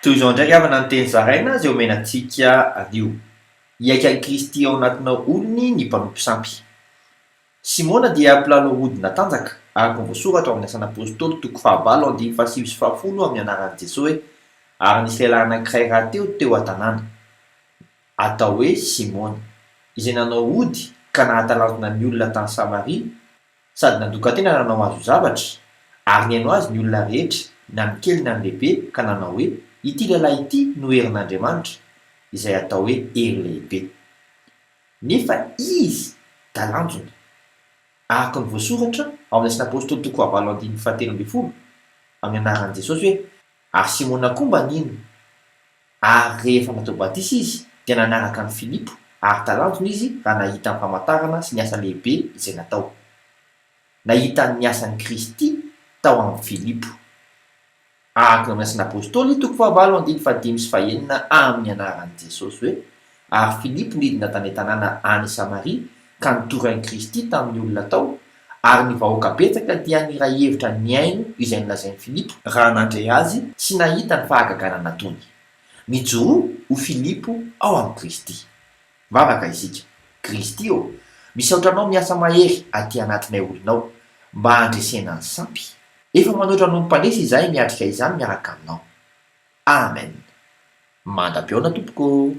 Toy izao ndraiky avana ny teny zaraina izay omenantsika anio. Hiaiky KRISTY ao anatinao olony ny mpanompo sampy. Simona dia mpilalao ody natanjaka araka ny voasoratra ao amin'ny asana apôstôly toko 7:7 amin'ny anaran'i Jesosy hoe ary nisy lehilahy anankiray rahateo teo an-tanàna atao hoe Simona izay nanao ody ka nahatalanjona ny olona tany Samaria sady nandoka-tena nanao azo zavatra ary nihaino azy ny olona rehetra na ny kely na ny lehibe ka nanao hoe ity lehilahy ity no herin'Andriamanitra izay atao hoe hery lehibe. Nefa izy talanjona araka ny voasoratra ao amin'ny asina apôstôly toko 8:17 amin'ny anaran'i Jesosy hoe ary Simona koa mba nino ary rehefa natao batisa izy dia nanaraka ny Filipo ary talanjona izy raha nahita ny famantarana sy ny asa lehibe izay natao. Nahita ny asan'ny KRISTY tao amin'ny Filipo. Araka ny asana apôstôly toko 8:15 amin'ny anaran'i Jesosy hoe ary Filipo nidina tany an-tanàna any Samaria ka nitoran'i KRISTY tamin'ny olona tao ary ny vahoaka betsaka dia niray hevitra ny aino izay nilazain'i Filipo raha nandray azy sy nahita ny fahagagana natony. Mijoro ho Filipo ao amin'ny KRISTY. Vavaka isika. KRISTY misaotra anao miasa mahery aty anatinay olonao mba handresena ny sampy. Efa manoatra anao mpanesa izahay miatrika izany miaraka aminao. Amen. Mandam-peona tompoko.